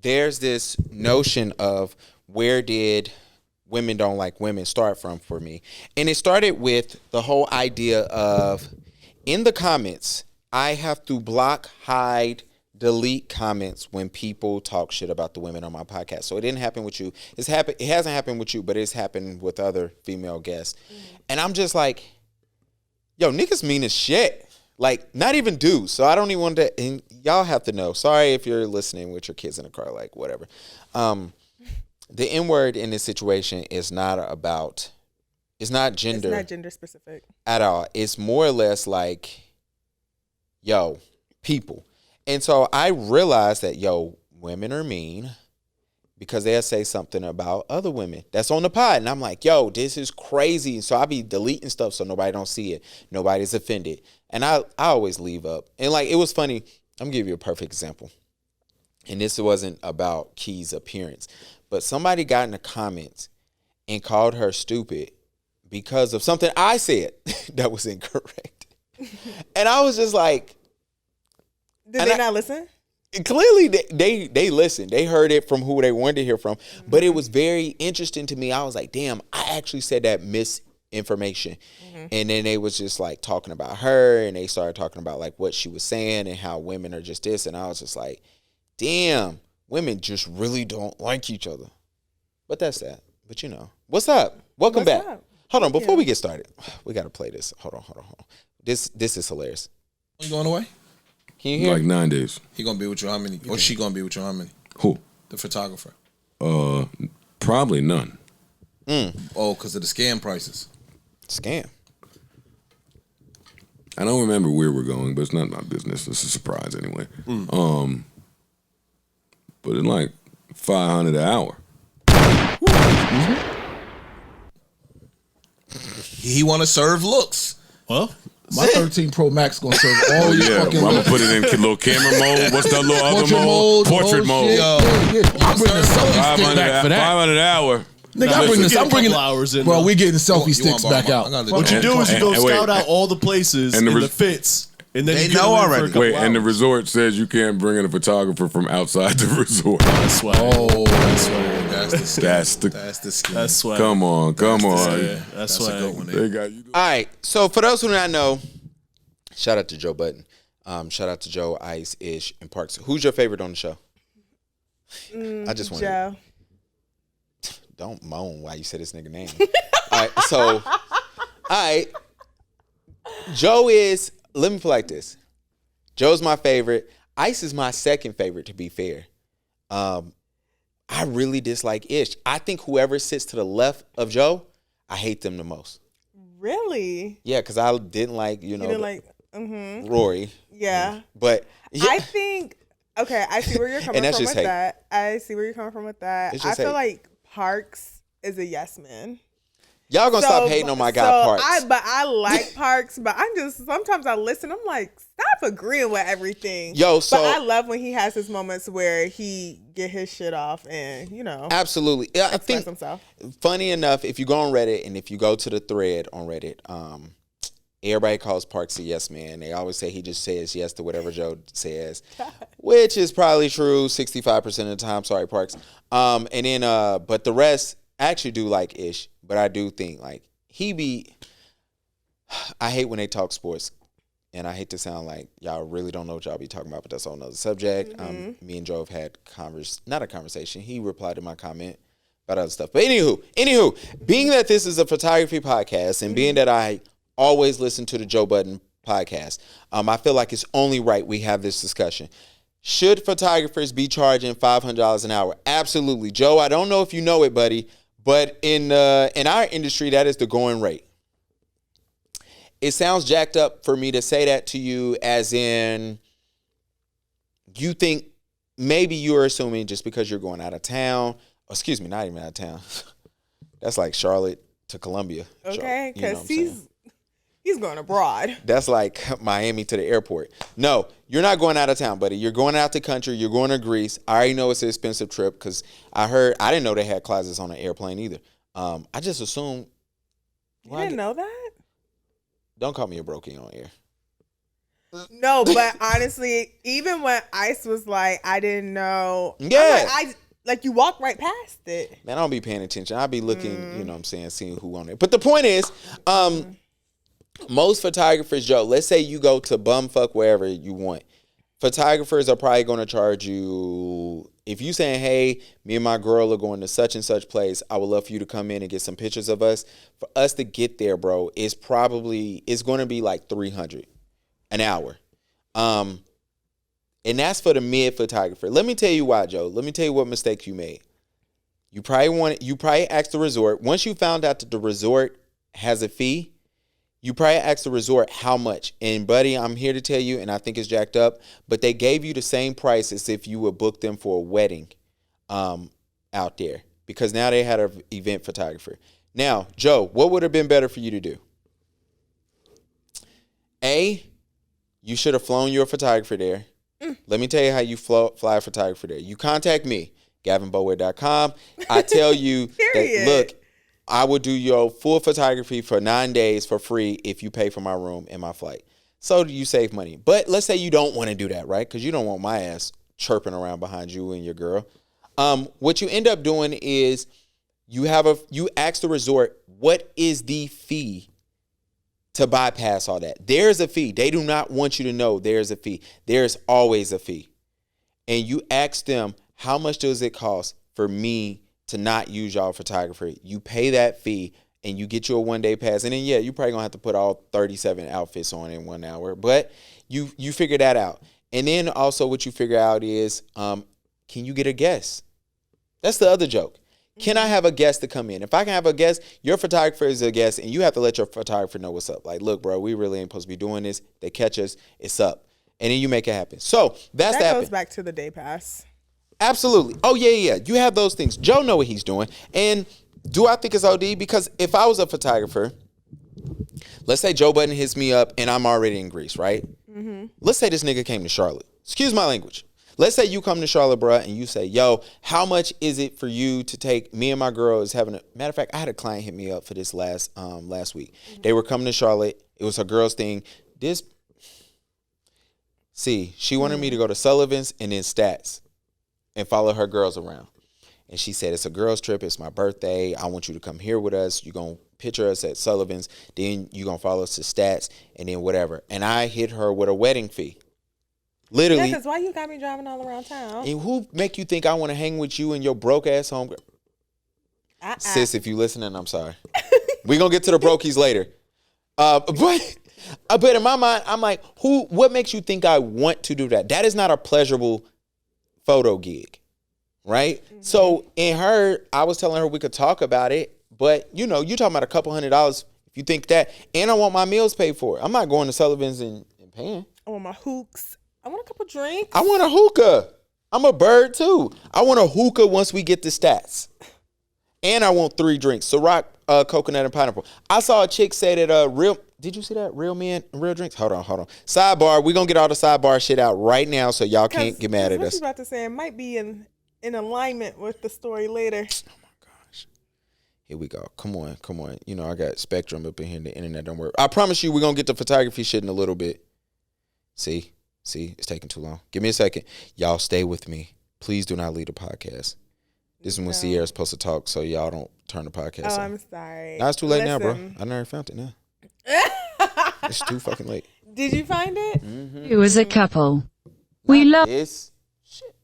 there's this notion of where did women don't like women start from for me. And it started with the whole idea of in the comments, I have to block, hide, delete comments when people talk shit about the women on my podcast. So it didn't happen with you. It hasn't happened with you, but it's happened with other female guests. And I'm just like, yo, niggas mean as shit. Like, not even dudes. So I don't even want to, and y'all have to know. Sorry if you're listening with your kids in the car, like, whatever. The N-word in this situation is not about, it's not gender. It's not gender specific. At all. It's more or less like, yo, people. And so I realized that, yo, women are mean because they'll say something about other women that's on the pod. And I'm like, yo, this is crazy. So I be deleting stuff so nobody don't see it. Nobody's offended. And I always leave up. And like, it was funny. I'm going to give you a perfect example. And this wasn't about Key's appearance. But somebody got in the comments and called her stupid because of something I said that was incorrect. And I was just like. Did they not listen? Clearly, they listened. They heard it from who they wanted to hear from. Mm-hmm. But it was very interesting to me. I was like, damn, I actually said that misinformation. Mm-hmm. And then they was just like talking about her. And they started talking about like what she was saying and how women are just this. And I was just like, damn, women just really don't like each other. But that's that. But you know. What's up? Welcome back. Up? Hold on. Before we get started, we got to play this. Hold on. This is hilarious. You going away? Can you hear? Like 9 days. He gonna be with you how many? Or she gonna be with you how many? Who? The photographer. Probably none. Oh, because of the scam prices. Scam. I don't remember where we're going, but it's not my business. It's a surprise anyway. But it's like $500 an hour. He want to serve looks. Well, my 13 Pro Max gonna serve all these fucking. I'm gonna put it in little camera mode. What's that little other mode? Portrait mode. Yo, I'm bringing the selfie stick back for that. $500 an hour. Nigga, I'm bringing hours in. Bro, we getting selfie sticks back out. What you do is you go scout out all the places and the fits. And then they know already. Wait, and the resort says you can't bring in a photographer from outside the resort. That's why. That's the scheme. That's why. Come on. That's why. A good one. They got you. All right. So for those who do not know, shout out to Joe Budden. Shout out to Joe, Ice, Ish, and Parks. Who's your favorite on the show? I just want Joe. Don't moan while you say this nigga name. All right. Joe is. Let me put it like this. Joe's my favorite. Ice is my second favorite, to be fair. I really dislike Ish. I think whoever sits to the left of Joe, I hate them the most. Really? Yeah, because I didn't like, Rory. Yeah. But yeah. I think, okay, I see where you're coming from with that. I see where you're coming from with that. I feel like Parks is a yes man. Y'all gonna stop hating on my guy Parks. I like Parks, but sometimes I listen, I'm like, stop agreeing with everything. But I love when he has his moments where he get his shit off and, Absolutely. Yeah, I think himself. Funny enough, if you go on Reddit and if you go to the thread on Reddit, everybody calls Parks a yes man. They always say he just says yes to whatever Joe says, which is probably true 65% of the time. Sorry, Parks. And then, but the rest I actually do like Ish. But I do think, like, I hate when they talk sports. And I hate to sound like y'all really don't know what y'all be talking about, but that's a whole nother subject. Mm-hmm. Me and Joe have had not a conversation. He replied to my comment about other stuff. But anywho, being that this is a photography podcast and being that I always listen to the Joe Budden podcast, I feel like it's only right we have this discussion. Should photographers be charging $500 an hour? Absolutely. Joe, I don't know if you know it, buddy. But in our industry, that is the going rate. It sounds jacked up for me to say that to you as in you think maybe you're assuming just because you're going out of town. Excuse me, not even out of town. That's like Charlotte to Columbia. Okay, because he's going abroad. That's like Miami to the airport. No, you're not going out of town, buddy. You're going out the country. You're going to Greece. I already know it's an expensive trip because I didn't know they had closets on an airplane either. I just assumed. You didn't know that? Don't call me a brokey on air. No, but honestly, even when Ice was like, I didn't know. Yeah. Like you walk right past it. Man, I don't be paying attention. I be looking, you know what I'm saying, seeing who on it. But the point is, most photographers, Joe, let's say you go to bumfuck wherever you want. Photographers are probably going to charge you, if you saying, hey, me and my girl are going to such and such place, I would love for you to come in and get some pictures of us. For us to get there, bro, it's going to be like $300 an hour. And that's for the mid photographer. Let me tell you why, Joe. Let me tell you what mistakes you made. You probably asked the resort. Once you found out that the resort has a fee, you probably asked the resort how much. And buddy, I'm here to tell you, and I think it's jacked up, but they gave you the same price as if you would book them for a wedding out there, because now they had an event photographer. Now, Joe, what would have been better for you to do? A, you should have flown your photographer there. Let me tell you how you fly a photographer there. You contact me, gavinbower.com. I tell you that, look, I will do your full photography for 9 days for free if you pay for my room and my flight. So you save money. But let's say you don't want to do that, right? Because you don't want my ass chirping around behind you and your girl. What you end up doing is you ask the resort, what is the fee to bypass all that? There's a fee. They do not want you to know there's a fee. There's always a fee. And you ask them, how much does it cost for me to not use y'all photographer? You pay that fee and you get you a 1-day pass. And then, yeah, you probably gonna have to put all 37 outfits on in 1 hour, but you figure that out. And then also what you figure out is, can you get a guest? That's the other joke. Can I have a guest to come in? If I can have a guest, your photographer is a guest, and you have to let your photographer know what's up. Like, look, bro, we really ain't supposed to be doing this. They catch us, it's up. And then you make it happen. So that goes back to the day pass. Absolutely. Oh, yeah. You have those things. Joe know what he's doing. And do I think it's OD? Because if I was a photographer, let's say Joe Budden hits me up and I'm already in Greece, right? Mm-hmm. Let's say this nigga came to Charlotte. Excuse my language. Let's say you come to Charlotte, bruh, and you say, yo, how much is it for you to take me and my girl is having a matter of fact, I had a client hit me up for this last week. Mm-hmm. They were coming to Charlotte. It was her girl's thing. She wanted me to go to Sullivan's and then Stats and follow her girls around. And she said, it's a girls trip. It's my birthday. I want you to come here with us. You're going to picture us at Sullivan's. Then you're going to follow us to Stats and then whatever. And I hit her with a wedding fee. Literally. Yeah, because why you got me driving all around town? And who make you think I want to hang with you and your broke ass homegirl? Sis, if you listening, I'm sorry. We're going to get to the brokies later. But in my mind, I'm like, what makes you think I want to do that? That is not a pleasurable photo gig, right? Mm-hmm. So in her, I was telling her we could talk about it, but you're talking about a couple $100 if you think that, and I want my meals paid for. I'm not going to Sullivan's and paying. I want my hooks. I want a couple drinks. I want a hookah. I'm a bird too. I want a hookah once we get the Stats. And I want 3 drinks. Ciroc, coconut, and pineapple. I saw a chick say that did you see that? Real men, real drinks? Hold on. Sidebar. We're going to get all the sidebar shit out right now so y'all can't get mad at us. What you about to say, it might be in alignment with the story later. Oh, my gosh. Here we go. Come on. I got Spectrum up in here. The internet don't work. I promise you we're going to get the photography shit in a little bit. See, it's taking too long. Give me a second. Y'all stay with me. Please do not leave the podcast. This is when Sierra's supposed to talk, so y'all don't turn the podcast off. I'm sorry. Now it's too late now, bro. I never found it now. It's too fucking late. Did you find it? Mm-hmm. It was a couple. We love this shit.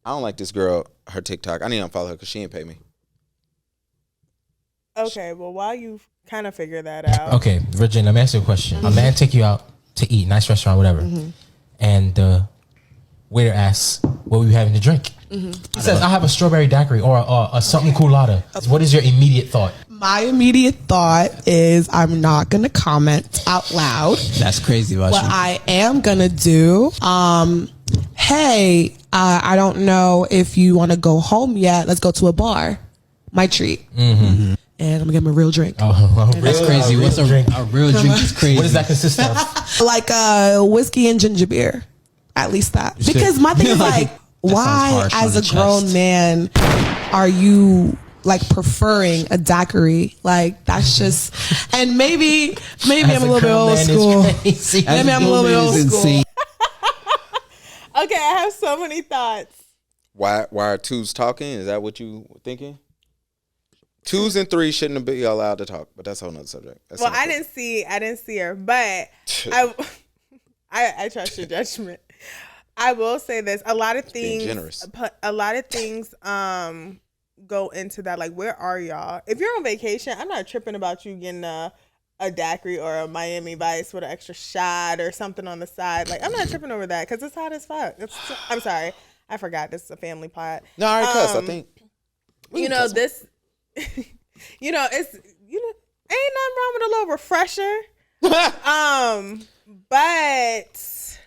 I don't like this girl, her TikTok. I need to unfollow her because she didn't pay me. Okay, well, while you kind of figure that out. Okay, Virginia, let me ask you a question. Mm-hmm. A man take you out to eat, nice restaurant, whatever, and the waiter asks, what were you having to drink? Mm-hmm. He says, I have a strawberry daiquiri or a something coolada. Okay. What is your immediate thought? My immediate thought is I'm not going to comment out loud. That's crazy about what I am going to do. Hey, I don't know if you want to go home yet. Let's go to a bar. My treat. Mm-hmm. And I'm going to get him a real drink. That's crazy. What's a real drink is crazy. What does that consist of? Like whiskey and ginger beer. At least that. Because my thing is like, why as a grown man are you like preferring a daiquiri. Like that's just, and maybe I'm a little bit old school. Maybe I'm a little bit old school. Okay, I have so many thoughts. Why are twos talking? Is that what you were thinking? 2s and 3s shouldn't be allowed to talk, but that's a whole nother subject. Well, I didn't see her, but I trust your judgment. I will say this: a lot of things go into that. Like, where are y'all? If you're on vacation, I'm not tripping about you getting a daiquiri or a Miami Vice with an extra shot or something on the side. Like, I'm not tripping over that because it's hot as fuck. I'm sorry, I forgot this is a family pot. No, I cuss. I think this. Ain't nothing wrong with a little refresher. But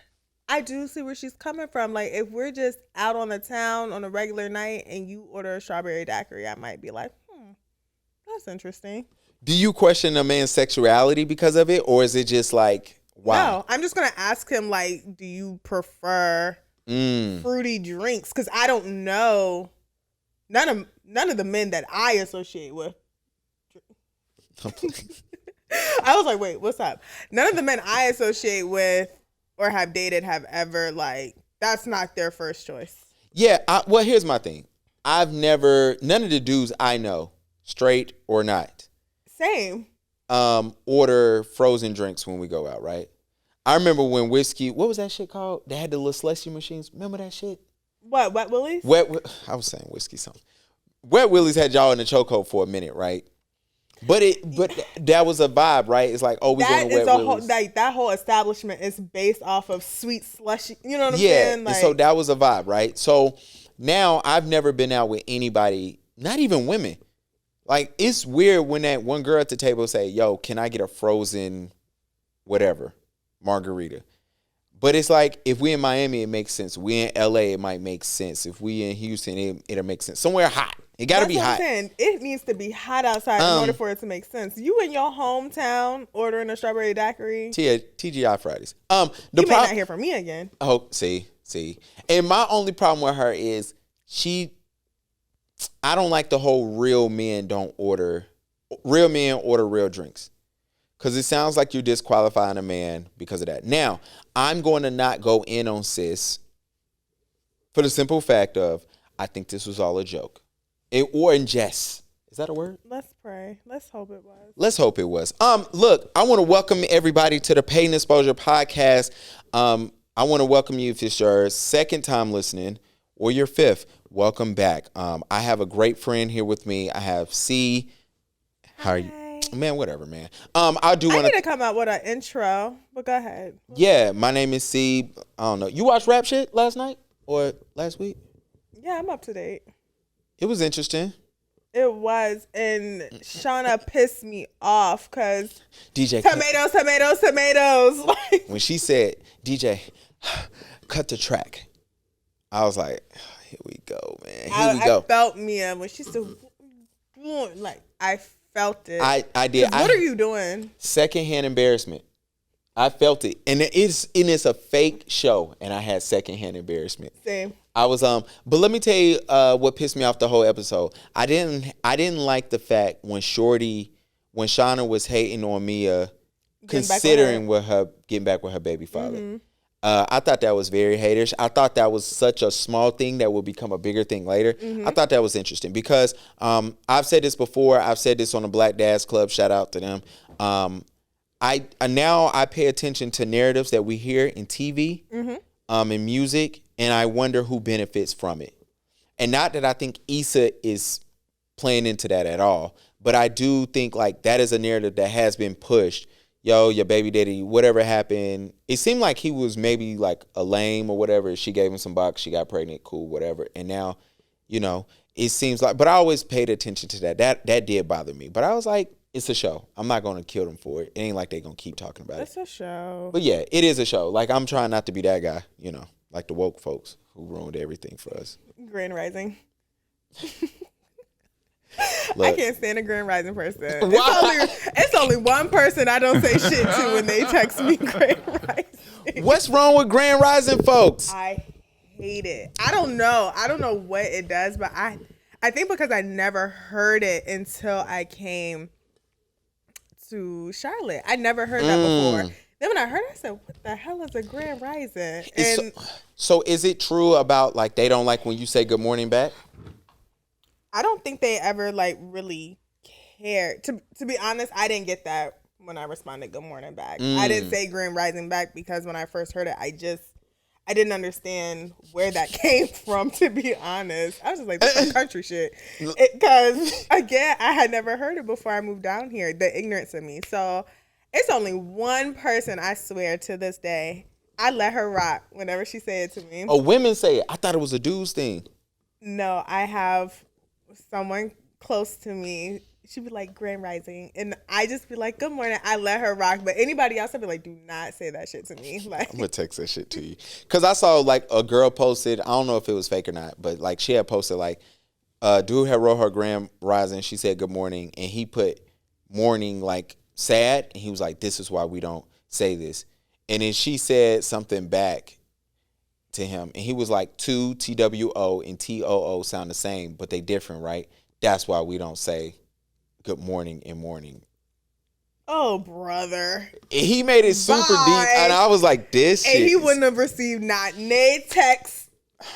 I do see where she's coming from. Like, if we're just out on the town on a regular night and you order a strawberry daiquiri, I might be like, that's interesting. Do you question a man's sexuality because of it, or is it just like, wow? No, I'm just gonna ask him, like, do you prefer fruity drinks? Because I don't know. None of the men that I associate with. I was like, wait, what's up? None of the men I associate with or have dated have ever, like, that's not their first choice. Yeah, well, here's my thing. None of the dudes I know, straight or not, same, order frozen drinks when we go out, right? I remember when whiskey, what was that shit called? They had the little slushy machines. Remember that shit? What, Wet Willies? I was saying whiskey something. Wet Willies had y'all in the chokehold for a minute, right? But that was a vibe, right? It's like, we going to Wet Willies. That whole establishment is based off of sweet slushy. You know what I'm saying? Yeah, so that was a vibe, right? So now I've never been out with anybody, not even women. Like, it's weird when that one girl at the table say, yo, can I get a frozen whatever, margarita? But it's like, if we in Miami, it makes sense. We in LA, it might make sense. If we in Houston, it'll make sense. Somewhere hot. It got to be hot. I'm saying. It needs to be hot outside in order for it to make sense. You in your hometown ordering a strawberry daiquiri? TGI Fridays. You may not hear from me again. Oh, see. And my only problem with her is I don't like the whole real men order real drinks. Because it sounds like you're disqualifying a man because of that. Now, I'm going to not go in on sis for the simple fact of, I think this was all a joke. Or in jest. Is that a word? Let's pray. Let's hope it was. Let's hope it was. Look, I want to welcome everybody to the Pain Exposure Podcast. I want to welcome you if it's your second time listening or your fifth. Welcome back. I have a great friend here with me. I have C. How are you? Man, whatever, man. I need to come out with an intro, but go ahead. Yeah, my name is C. I don't know. You watched Rap Shit last night or last week? Yeah, I'm up to date. It was interesting. It was, and Shauna pissed me off because DJ tomatoes. When she said, DJ, cut the track, I was like, here we go, man. Here we go. I felt Mia when she said, like, I felt it. I did. What are you doing? Secondhand embarrassment. I felt it, and it's a fake show, and I had secondhand embarrassment. Same. I was but let me tell you what pissed me off the whole episode. I didn't like the fact when Shauna was hating on Mia, considering getting back with her baby father. Mm-hmm. I thought that was very hatish. I thought that was such a small thing that will become a bigger thing later. Mm-hmm. I thought that was interesting because I've said this before. I've said this on the Black Dads Club. Shout out to them. I pay attention to narratives that we hear in TV, in music, and I wonder who benefits from it. And not that I think Issa is playing into that at all, but I do think like that is a narrative that has been pushed. Yo, your baby daddy, whatever happened. It seemed like he was maybe like a lame or whatever. She gave him some box. She got pregnant. Cool, whatever. And now, it seems like, but I always paid attention to that. That did bother me. But I was like, it's a show. I'm not going to kill them for it. It ain't like they're going to keep talking about it. It's a show. But yeah, it is a show. Like, I'm trying not to be that guy, like the woke folks who ruined everything for us. Grand Rising. Look, I can't stand a Grand Rising person. It's only one person I don't say shit to when they text me Grand Rising. What's wrong with Grand Rising folks? I hate it. I don't know what it does, but I I think because I never heard it until I came to Charlotte. I never heard that before. Then when I heard it, I said, what the hell is a grand rising? And so is it true about like they don't like when you say good morning back? I don't think they ever like really cared. To be honest, I didn't get that when I responded good morning back. I didn't say grand rising back because when I first heard it, I didn't understand where that came from, to be honest. I was just like, this is country shit. Because, again, I had never heard it before I moved down here, the ignorance of me. So it's only one person, I swear, to this day. I let her rock whenever she said it to me. Oh, women say it. I thought it was a dude's thing. No, I have someone close to me. She'd be like, grand rising. And I just be like, good morning. I let her rock. But anybody else, I'd be like, do not say that shit to me. Like, I'm going to text that shit to you. Because I saw, like, a girl posted, I don't know if it was fake or not, but, like, she had posted, like, dude had wrote her grand rising. She said good morning. And he put morning, like, sad. And he was like, this is why we don't say this. And then she said something back to him. And he was like, two, TWO, and TOO sound the same, but they different, right? That's why we don't say good morning and morning. Oh, brother. He made it super deep, and I was like, this shit. And he wouldn't have received not nay text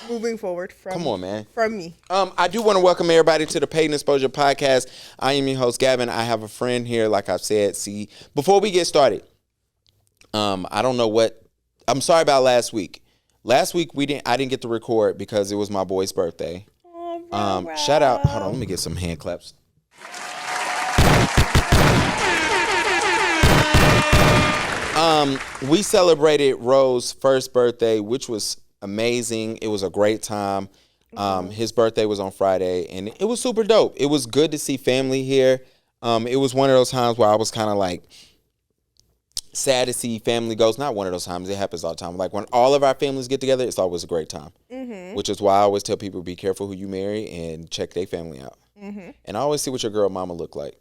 moving forward from Come on, man. From me. I do want to welcome everybody to the Paid Exposure Podcast. I am your host, Gavin. I have a friend here, like I've said. See, before we get started, I don't know what, I'm sorry about last week. Last week I didn't get to record because it was my boy's birthday. Oh, shout out, hold on, let me get some hand claps. We celebrated Rose's first birthday, which was amazing. It was a great time. His birthday was on Friday, and it was super dope. It was good to see family here. It was one of those times where I was kind of like sad to see family goes. Not one of those times. It happens all the time. Like when all of our families get together, it's always a great time. Which is why I always tell people, be careful who you marry and check their family out. And I always see what your girl mama look like.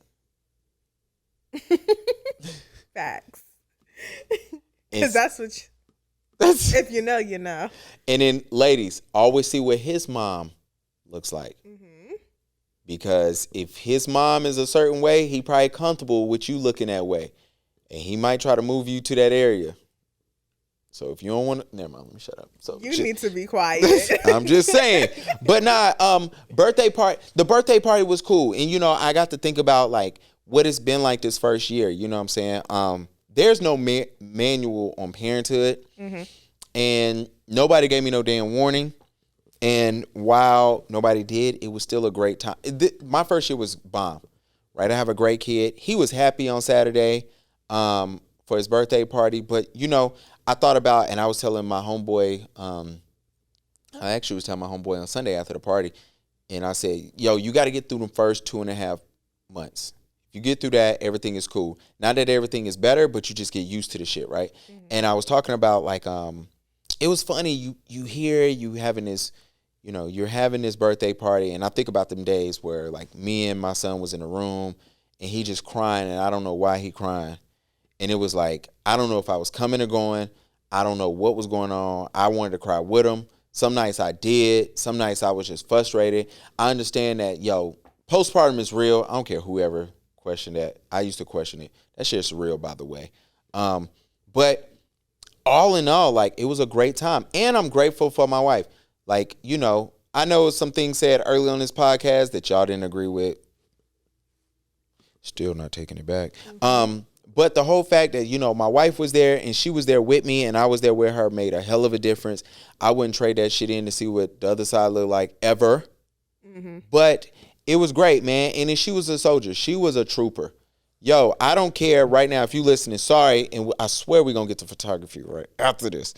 Facts. Because that's what if you know, you know. And then ladies, always see what his mom looks like. Because if his mom is a certain way, he probably comfortable with you looking that way. And he might try to move you to that area. So if you don't want to, never mind, let me shut up. So you need to be quiet. I'm just saying. But the birthday party was cool. And, you know, I got to think about, like, what it's been like this first year. You know what I'm saying? There's no manual on Parenthood. And nobody gave me no damn warning. And while nobody did, it was still a great time. My first year was bomb, right? I have a great kid. He was happy on Saturday for his birthday party. But, you know, I thought about, and I was telling my homeboy, I actually was telling my homeboy on Sunday after the party, and I said, yo, you got to get through the first 2.5 months. If you get through that, everything is cool. Not that everything is better, but you just get used to the shit, right? And I was talking about, like, it was funny. You hear you having this, you know, you're having this birthday party, and I think about them days where, like, me and my son was in the room, and he just crying, and I don't know why he crying. And it was like, I don't know if I was coming or going. I don't know what was going on. I wanted to cry with him. Some nights I did. Some nights I was just frustrated. I understand that, yo, postpartum is real. I don't care whoever questioned that. I used to question it. That shit's real, by the way. But all in all, like, it was a great time. And I'm grateful for my wife. Like, you know, I know some things said early on this podcast that y'all didn't agree with. Still not taking it back. But the whole fact that, you know, my wife was there and she was there with me and I was there with her made a hell of a difference. I wouldn't trade that shit in to see what the other side looked like ever. But it was great, man. And then she was a soldier. She was a trooper. Yo, I don't care right now if you listening. Sorry. And I swear we're going to get to photography right after this.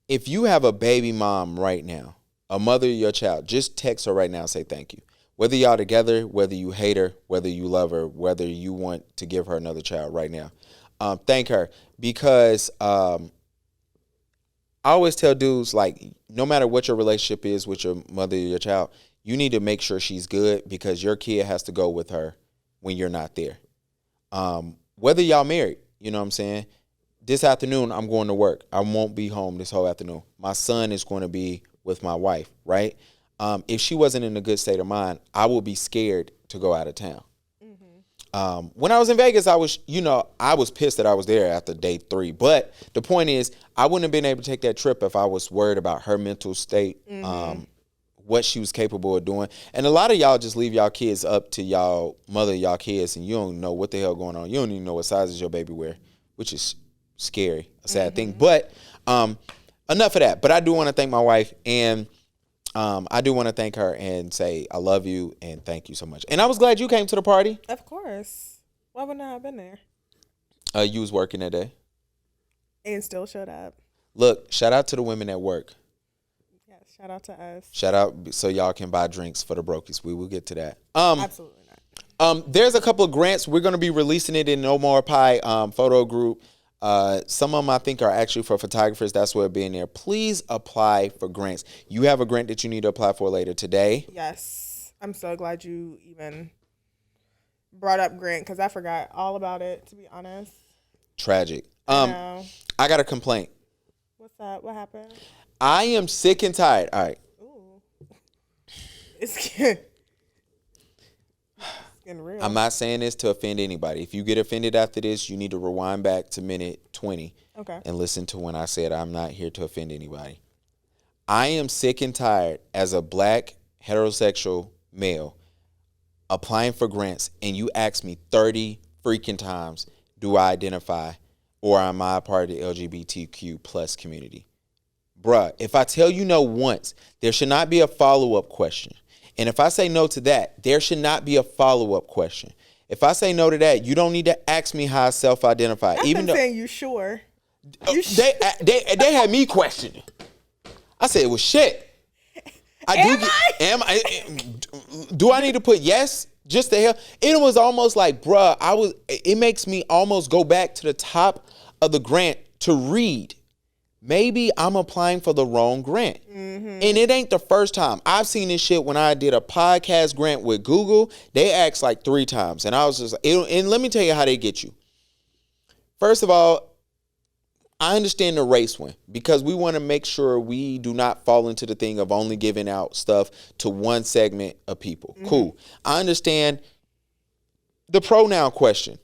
If you have a baby mom right now, a mother of your child, just text her right now and say thank you. Whether y'all together, whether you hate her, whether you love her, whether you want to give her another child right now, thank her. Because I always tell dudes, like, no matter what your relationship is with your mother or your child, you need to make sure she's good because your kid has to go with her when you're not there. Whether y'all married, you know what I'm saying? This afternoon, I'm going to work. I won't be home this whole afternoon. My son is going to be with my wife, right? If she wasn't in a good state of mind, I would be scared to go out of town. When I was in Vegas, I was pissed that I was there after day 3. But the point is, I wouldn't have been able to take that trip if I was worried about her mental state, what she was capable of doing. And a lot of y'all just leave y'all kids up to y'all mother, y'all kids, and you don't know what the hell going on. You don't even know what sizes your baby wear, which is scary, a sad thing. But enough of that. But I do want to thank my wife, and I do want to thank her and say I love you and thank you so much. And I was glad you came to the party. Of course. Why wouldn't I have been there? You was working that day. And still showed up. Look, shout out to the women at work. Yes, shout out to us. Shout out so y'all can buy drinks for the brokies. We will get to that. Absolutely not. There's a couple of grants. We're going to be releasing it in No More Pie photo group. Some of them I think are actually for photographers. That's where it'll be in there. Please apply for grants. You have a grant that you need to apply for later today. Yes. I'm so glad you even brought up grant because I forgot all about it, to be honest. Tragic. I got a complaint. What's that? What happened? I am sick and tired. All right. Ooh. It's getting real. I'm not saying this to offend anybody. If you get offended after this, you need to rewind back to minute 20 and listen to when I said I'm not here to offend anybody. I am sick and tired as a black heterosexual male applying for grants, and you ask me 30 freaking times, do I identify or am I a part of the LGBTQ plus community? Bruh, if I tell you no once, there should not be a follow-up question. And if I say no to that, there should not be a follow-up question. If I say no to that, you don't need to ask me how I self-identify. I've been saying you sure. They had me questioning. I said, well, shit. Do I need to put yes? Just the hell? It was almost like, bruh, it makes me almost go back to the top of the grant to read. Maybe I'm applying for the wrong grant. And it ain't the first time. I've seen this shit when I did a podcast grant with Google. They asked like 3 times. And I was just, and let me tell you how they get you. First of all, I understand the race one because we want to make sure we do not fall into the thing of only giving out stuff to one segment of people. Cool. I understand the pronoun question.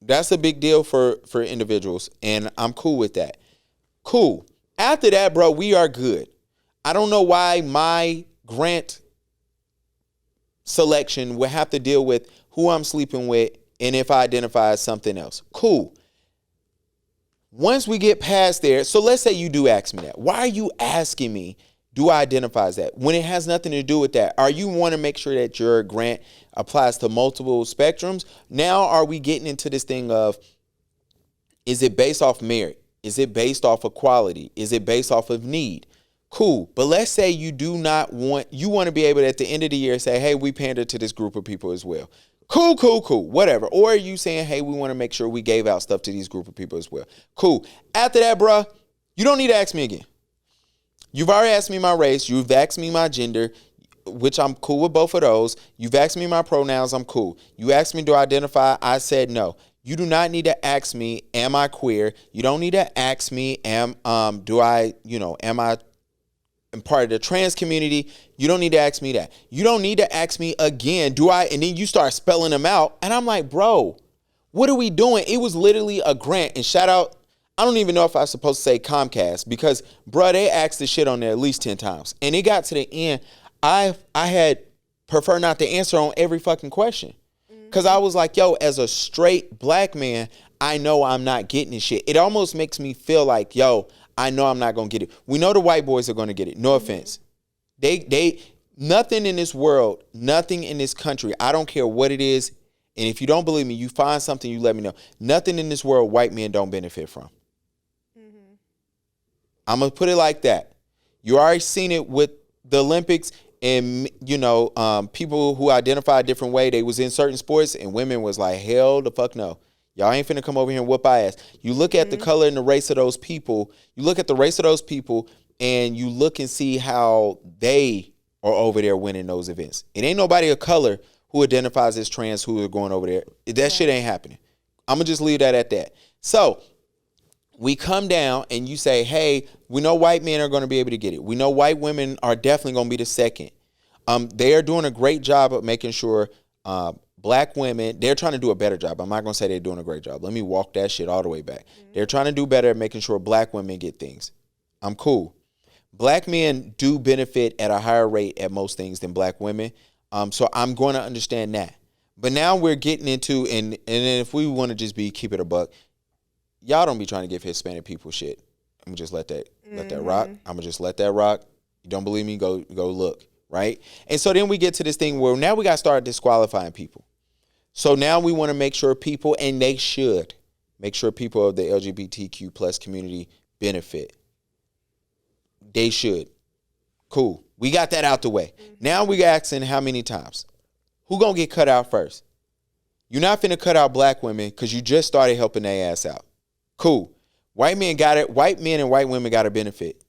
That's a big deal for individuals, and I'm cool with that. Cool. After that, bro, we are good. I don't know why my grant selection will have to deal with who I'm sleeping with and if I identify as something else. Cool. Once we get past there, so let's say you do ask me that. Why are you asking me, do I identify as that? When it has nothing to do with that. Are you want to make sure that your grant applies to multiple spectrums? Now are we getting into this thing of, is it based off merit? Is it based off of quality? Is it based off of need? Cool. But let's say you want to be able to, at the end of the year, say, hey, we pander to this group of people as well. Cool, whatever. Or are you saying, hey, we want to make sure we gave out stuff to these group of people as well? Cool. After that, bruh, you don't need to ask me again. You've already asked me my race. You've asked me my gender, which I'm cool with both of those. You've asked me my pronouns. I'm cool. You asked me, do I identify? I said no. You do not need to ask me, am I queer? You don't need to ask me, am I part of the trans community? You don't need to ask me that. You don't need to ask me again, do I? And then you start spelling them out. And I'm like, bro, what are we doing? It was literally a grant. And shout out, I don't even know if I was supposed to say Comcast because, bro, they asked this shit on there at least 10 times. And it got to the end. I had prefer not to answer on every fucking question. Because I was like, yo, as a straight black man, I know I'm not getting this shit. It almost makes me feel like, yo, I know I'm not going to get it. We know the white boys are going to get it. No offense. They nothing in this world, nothing in this country, I don't care what it is. And if you don't believe me, you find something, you let me know. Nothing in this world white men don't benefit from. I'm going to put it like that. You already seen it with the Olympics and, people who identify a different way. They was in certain sports and women was like, hell the fuck no. Y'all ain't finna come over here and whoop our ass. You look at the color and the race of those people. You look at the race of those people and you look and see how they are over there winning those events. It ain't nobody of color who identifies as trans who are going over there. That shit ain't happening. I'm going to just leave that at that. So we come down and you say, hey, we know white men are going to be able to get it. We know white women are definitely going to be the second. They are doing a great job of making sure black women, they're trying to do a better job. I'm not going to say they're doing a great job. Let me walk that shit all the way back. They're trying to do better at making sure black women get things. I'm cool. Black men do benefit at a higher rate at most things than black women. So I'm going to understand that. But now we're getting into, and if we want to just keep it a buck, y'all don't be trying to give Hispanic people shit. I'm gonna just let that rock. I'm gonna just let that rock. You don't believe me? Go look, right? And so then we get to this thing where now we got to start disqualifying people. So now we want to make sure people, and they should make sure people of the LGBTQ plus community benefit. They should. Cool. We got that out the way. Now we asking how many times? Who gonna get cut out first? You're not finna cut out black women because you just started helping their ass out. Cool. White men got it. White men and white women got to benefit.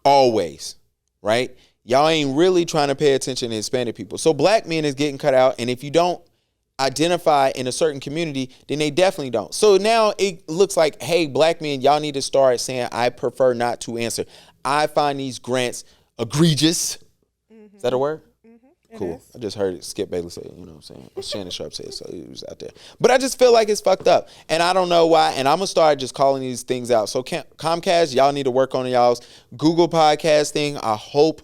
Always. Right? Y'all ain't really trying to pay attention to Hispanic people. So black men is getting cut out. And if you don't identify in a certain community, then they definitely don't. So now it looks like, hey, black men, y'all need to start saying, I prefer not to answer. I find these grants egregious. Is that a word? Cool. I just heard Skip Bayless say it, you know what I'm saying? Or Shannon Sharp said it, so it was out there. But I just feel like it's fucked up. And I don't know why. And I'm going to start just calling these things out. So Comcast, y'all need to work on y'all's Google podcast thing. I hope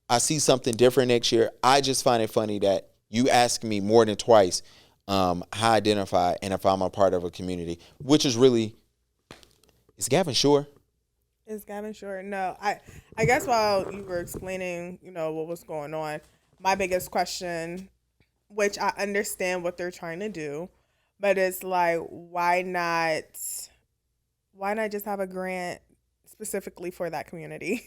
I see something different next year. I just find it funny that you ask me more than twice how I identify and if I'm a part of a community, which is really, is Gavin sure? Is Gavin sure? No. I guess while you were explaining, what was going on, my biggest question, which I understand what they're trying to do, but it's like, why not just have a grant specifically for that community?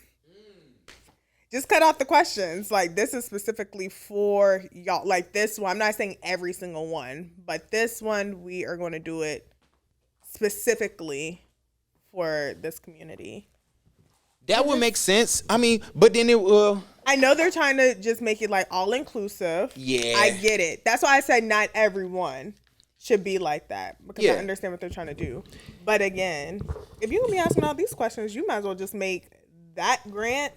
Just cut out the questions. Like, this is specifically for y'all. Like, this one, I'm not saying every single one, but this one, we are going to do it specifically for this community. That would make sense. I mean, but then it will. I know they're trying to just make it like all inclusive. Yeah. I get it. That's why I said not everyone should be like that, because I understand what they're trying to do. But again, if you're going to be asking all these questions, you might as well just make that grant.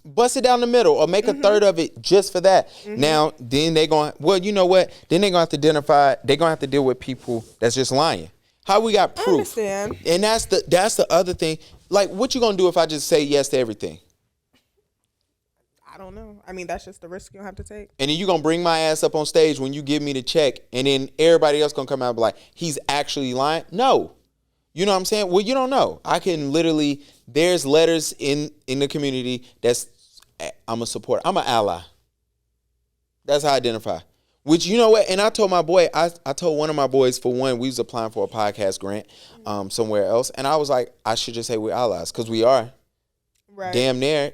Bust it down the middle or make a third of it just for that. Now, then they're going, well, you know what? Then they're going to have to identify, they're going to have to deal with people that's just lying. How we got proof? I understand. And that's the other thing. Like, what you going to do if I just say yes to everything? I don't know. I mean, that's just the risk you have to take. And then you going to bring my ass up on stage when you give me the check, and then everybody else going to come out and be like, he's actually lying? No. You know what I'm saying? Well, you don't know. I can literally, there's letters in the community that's, I'm a supporter. I'm an ally. That's how I identify. Which, you know what? And I told my boy, I told one of my boys, for one, we was applying for a podcast grant somewhere else. And I was like, I should just say we're allies, because we are. Right. Damn near.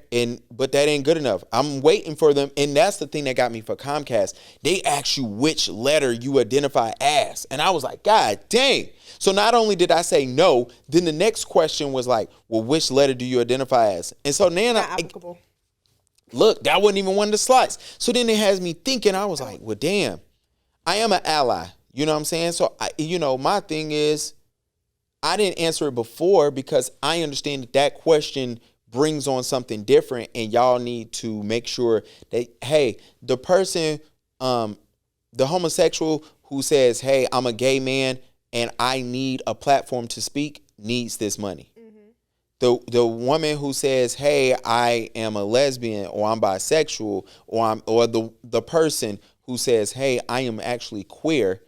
But that ain't good enough. I'm waiting for them. And that's the thing that got me for Comcast. They ask you which letter you identify as. And I was like, God dang. So not only did I say no, then the next question was like, well, which letter do you identify as? And so then look, that wasn't even one of the slots. So then it has me thinking, I was like, well, damn, I am an ally. You know what I'm saying? So, my thing is, I didn't answer it before because I understand that question brings on something different, and y'all need to make sure that, hey, the person, the homosexual who says, hey, I'm a gay man and I need a platform to speak, needs this money. The woman who says, hey, I am a lesbian or I'm bisexual, or the person who says, hey, I am actually queer,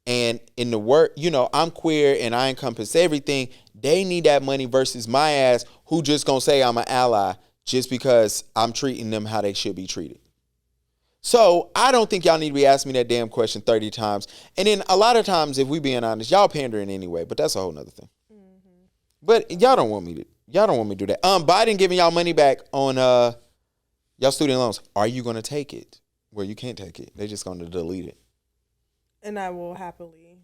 and in the word, I'm queer and I encompass everything, they need that money versus my ass who just gonna say I'm an ally just because I'm treating them how they should be treated. So I don't think y'all need to be asking me that damn question 30 times. And then a lot of times, if we being honest, y'all pandering anyway, but that's a whole nother thing. But y'all don't want me to do that. Biden giving y'all money back on y'all student loans. Are you gonna take it? Well, you can't take it. They're just gonna delete it. And I will happily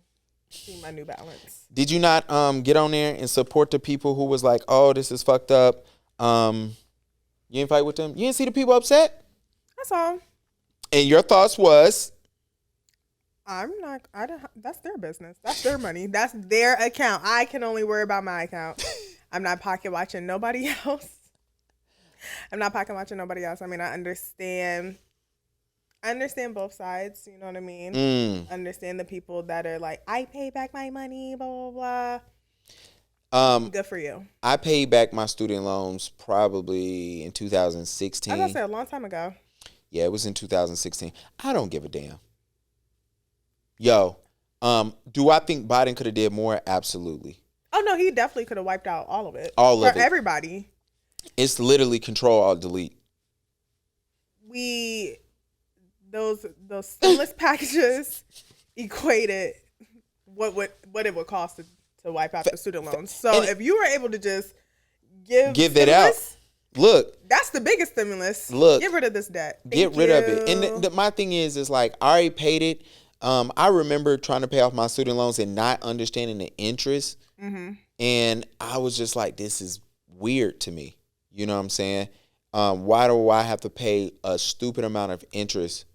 see my new balance. Did you not get on there and support the people who was like, oh, this is fucked up? You didn't fight with them? You didn't see the people upset? That's all. And your thoughts was? That's their business. That's their money. That's their account. I can only worry about my account. I'm not pocket watching nobody else. I mean, I understand both sides. You know what I mean? Understand the people that are like, I pay back my money, blah, blah, blah. Good for you. I paid back my student loans probably in 2016. I was going to say a long time ago. Yeah, it was in 2016. I don't give a damn. Yo, do I think Biden could have did more? Absolutely. Oh, no, he definitely could have wiped out all of it. All of it. For everybody. It's literally Control, Alt, Delete. Those stimulus packages equated what it would cost to wipe out the student loans. So if you were able to just give it out. Look, that's the biggest stimulus. Look, get rid of this debt. Get rid of it. And my thing is like I already paid it. I remember trying to pay off my student loans and not understanding the interest. Mm-hmm. And I was just like, this is weird to me. You know what I'm saying? Why do I have to pay a stupid amount of interest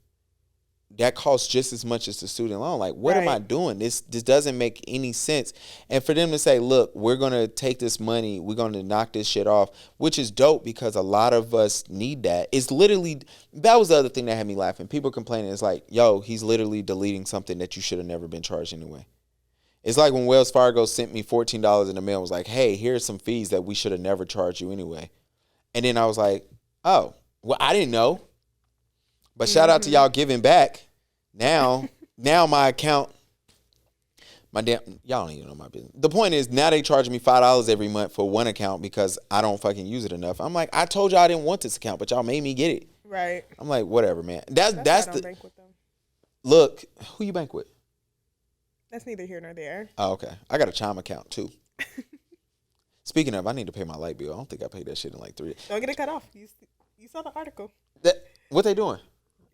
that costs just as much as the student loan? Like, what am I doing? This doesn't make any sense. And for them to say, look, we're going to take this money, we're going to knock this shit off, which is dope because a lot of us need that. It's literally, that was the other thing that had me laughing. People complaining, it's like, yo, he's literally deleting something that you should have never been charged anyway. It's like when Wells Fargo sent me $14 in the mail and was like, hey, here's some fees that we should have never charged you anyway. And then I was like, oh, well, I didn't know. But shout out to y'all giving back. Now my account, y'all don't even know my business. The point is, now they charge me $5 every month for one account because I don't fucking use it enough. I'm like, I told y'all I didn't want this account, but y'all made me get it. Right. I'm like, whatever, man. That's why I don't the bank with them. Look. Who you bank with? That's neither here nor there. Oh, okay. I got a Chime account too. Speaking of, I need to pay my light bill. I don't think I paid that shit in like 3 days. Don't get it cut off. You saw the article. What they doing?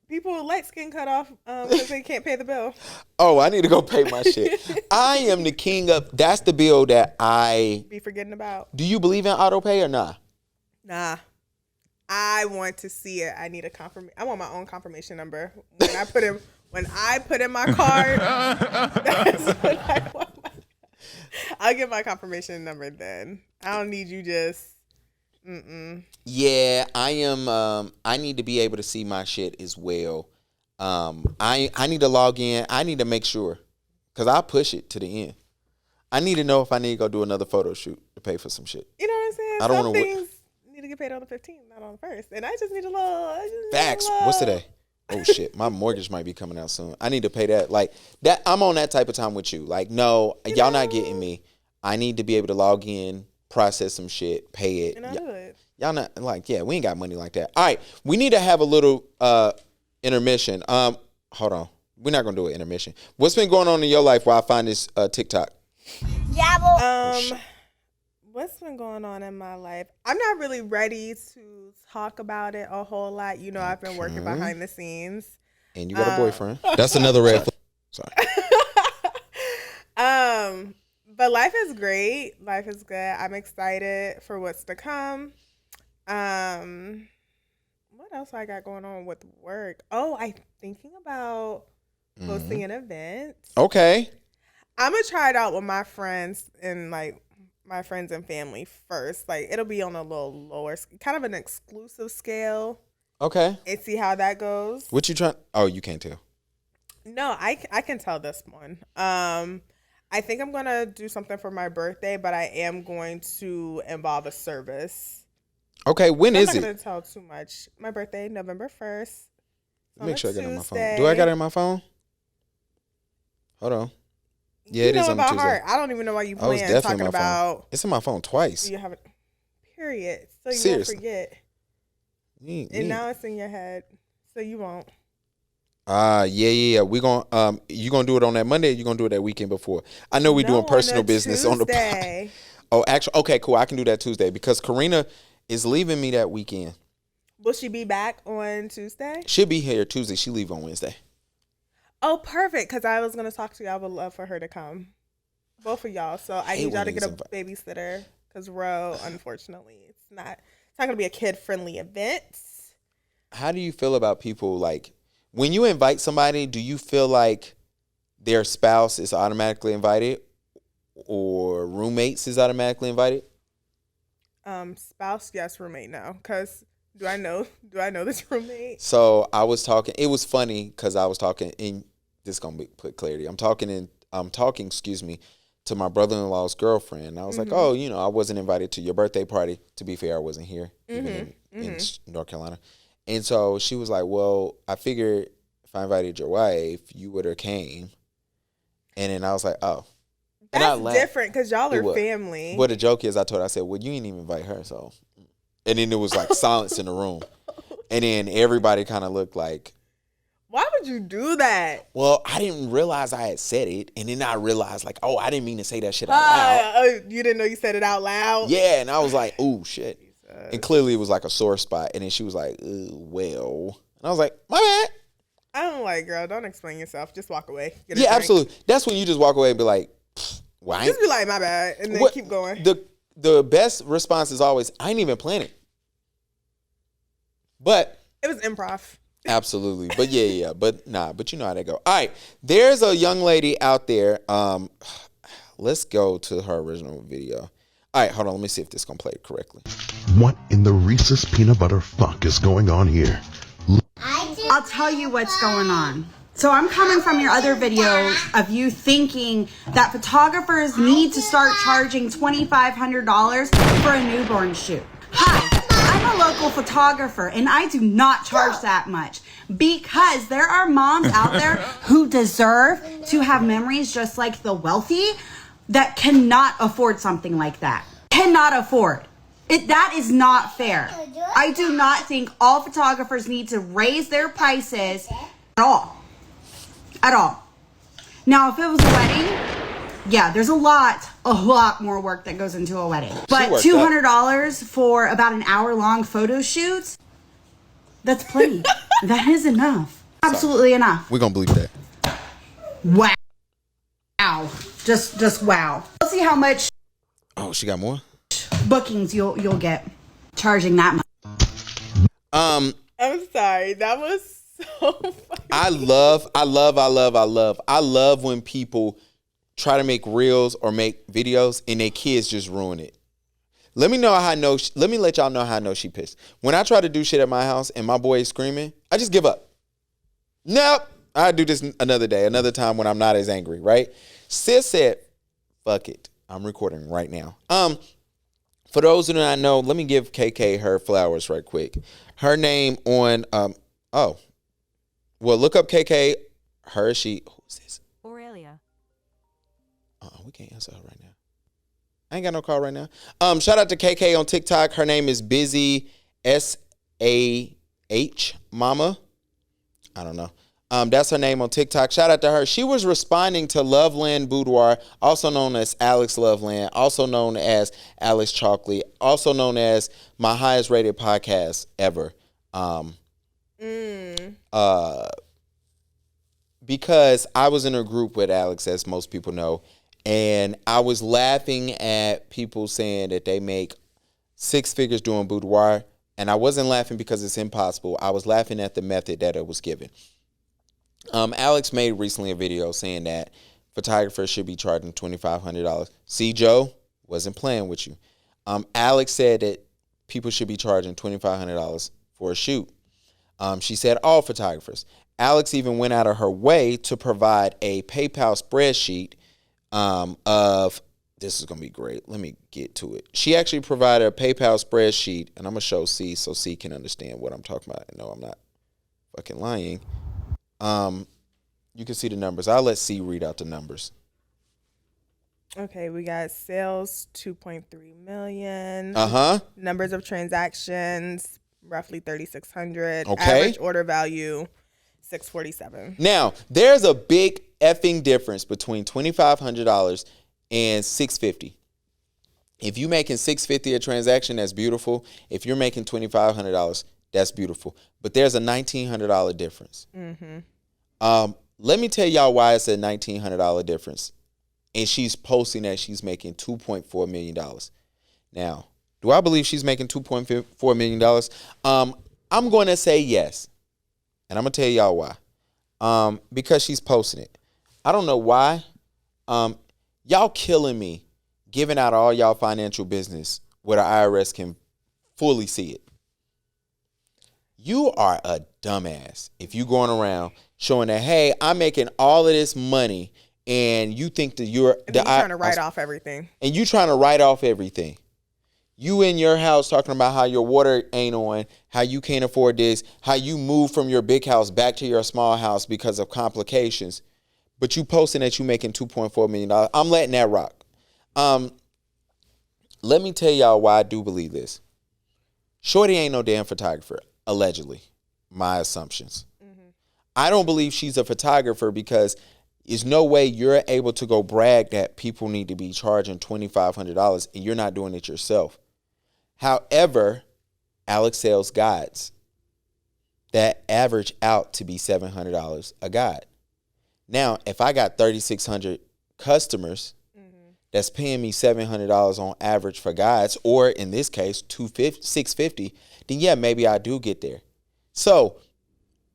People with light skin cut off because they can't pay the bill. Oh, I need to go pay my shit. I am the king of. That's the bill that I be forgetting about. Do you believe in auto pay or nah? Nah. I want to see it. I need a confirmation. I want my own confirmation number when I put in my card. That's what I want. I'll get my confirmation number then. I don't need you just. Yeah, I am. I need to be able to see my shit as well. I need to log in. I need to make sure because I push it to the end. I need to know if I need to go do another photo shoot to pay for some shit. You know what I'm saying? I don't want to. Need to get paid on the 15th, not on the 1st, and I just need a little. Facts. What's today? Oh shit, my mortgage might be coming out soon. I need to pay that. Like that. I'm on that type of time with you. Like, no, y'all not getting me. I need to be able to log in, process some shit, pay it. And I do it. Y'all not like, yeah, we ain't got money like that. All right, we need to have a little intermission. Hold on, we're not gonna do an intermission. What's been going on in your life while I find this TikTok? What's been going on in my life? I'm not really ready to talk about it a whole lot. You know, I've been working behind the scenes. And you got a boyfriend. That's another red flag. Sorry. But life is great. Life is good. I'm excited for what's to come. What else I got going on with work? Oh, I'm thinking about hosting an event. Okay. I'm gonna try it out with my friends and my friends and family first. Like, it'll be on a little lower, kind of an exclusive scale. Okay. And see how that goes. What you trying? Oh, you can't tell. No, I can tell this one. I think I'm going to do something for my birthday, but I am going to involve a service. Okay, when is it? I'm not going to tell too much. My birthday, November 1st. Make sure I got it on my phone. Do I got it on my phone? Hold on. Yeah, it is on Tuesday. Heart. I don't even know why you plan talking about. It's in my phone twice. You have it. Period. So you Seriously. won't forget. And now it's in your head, so you won't. Yeah. We gonna you gonna do it on that Monday? Or you gonna do it that weekend before? I know we doing personal business on the pod. Oh, actually, okay, cool. I can do that Tuesday because Karina is leaving me that weekend. Will she be back on Tuesday? She'll be here Tuesday. She leave on Wednesday. Oh, perfect. Because I was gonna talk to you. I would love for her to come, both of y'all. So I need y'all to get a babysitter because Ro, unfortunately, it's not gonna be a kid friendly event. How do you feel about people like? When you invite somebody, do you feel like their spouse is automatically invited or roommates is automatically invited? Spouse, yes. Roommate, no. Because do I know this roommate? So I was talking. It was funny because I was talking. And this is gonna put clarity. I'm talking. Excuse me, to my brother-in-law's girlfriend. And I was like, oh, I wasn't invited to your birthday party. To be fair, I wasn't here, even in North Carolina. And so she was like, well, I figured if I invited your wife, you would have came. And then I was like, oh. That's different because y'all are family. But the joke is, I said, well, you didn't even invite her, so. And then there was like silence in the room. And then everybody kind of looked like. Why would you do that? Well, I didn't realize I had said it. And then I realized like, oh, I didn't mean to say that shit out loud. You didn't know you said it out loud? Yeah, and I was like, ooh, shit. Jesus. And clearly it was like a sore spot. And then she was like, well. And I was like, my bad. I'm like, girl, don't explain yourself. Just walk away. Yeah, absolutely. That's when you just walk away and be like, well, just be like, my bad, and then keep going. The best response is always, I ain't even plan it. But it was improv. Absolutely. But yeah. But you know how they go. All right. There's a young lady out there. Let's go to her original video. All right, hold on. Let me see if this is going to play it correctly. What in the Reese's peanut butter fuck is going on here? I'll tell you what's going on. So I'm coming from your other videos of you thinking that photographers need to start charging $2,500 for a newborn shoot. Hi, I'm a local photographer and I do not charge that much because there are moms out there who deserve to have memories just like the wealthy that cannot afford something like that. Cannot afford. That is not fair. I do not think all photographers need to raise their prices at all. At all. Now, if it was a wedding, yeah, there's a lot more work that goes into a wedding. But $200 for about an hour-long photo shoot, that's plenty. That is enough. Absolutely enough. We're going to believe that. Wow. Just wow. Let's see how much. Oh, she got more? Bookings you'll get charging that much. I'm sorry. That was so funny. I love when people try to make reels or make videos and their kids just ruin it. Let me let y'all know how I know she pissed. When I try to do shit at my house and my boy is screaming, I just give up. Nope. I'll do this another day, another time when I'm not as angry, right? Sis said, fuck it. I'm recording right now. For those who do not know, let me give KK her flowers right quick. Her name on, look up KK. Who is this? Aurelia. We can't answer her right now. I ain't got no call right now. Shout out to KK on TikTok. Her name is Busy SAH Mama. I don't know. That's her name on TikTok. Shout out to her. She was responding to Loveland Boudoir, also known as Alex Loveland, also known as Alex Chalkley, also known as my highest rated podcast ever. Because I was in a group with Alex, as most people know, and I was laughing at people saying that they make six figures doing boudoir, and I wasn't laughing because it's impossible. I was laughing at the method that it was given. Alex made recently a video saying that photographers should be charging $2,500. See, Joe, wasn't playing with you. Alex said that people should be charging $2,500 for a shoot. She said all photographers. Alex even went out of her way to provide a PayPal spreadsheet of, this is going to be great. Let me get to it. She actually provided a PayPal spreadsheet, and I'm going to show C so C can understand what I'm talking about. No, I'm not fucking lying. You can see the numbers. I'll let C read out the numbers. Okay, we got sales 2.3 million. Numbers of transactions roughly 3,600. Okay. Average order value $647. Now, there's a big effing difference between $2,500 and $650. If you're making $650 a transaction, that's beautiful. If you're making $2,500, that's beautiful. But there's a $1,900 difference. Let me tell y'all why it's a $1,900 difference. And she's posting that she's making $2.4 million. Now, do I believe she's making $2.4 million? I'm going to say yes. And I'm going to tell y'all why. Because she's posting it. I don't know why. Y'all killing me, giving out all y'all financial business where the IRS can fully see it. You are a dumbass if you going around showing that, hey, I'm making all of this money, and you think that you're trying to write off everything. And you trying to write off everything. You in your house talking about how your water ain't on, how you can't afford this, how you moved from your big house back to your small house because of complications, but you posting that you making $2.4 million. I'm letting that rock. Let me tell y'all why I do believe this. Shorty ain't no damn photographer, allegedly. My assumptions. I don't believe she's a photographer because there's no way you're able to go brag that people need to be charging $2,500 and you're not doing it yourself. However, Alex sells guides that average out to be $700 a guide. Now, if I got 3,600 customers that's paying me $700 on average for guides, or in this case, $650, then yeah, maybe I do get there. So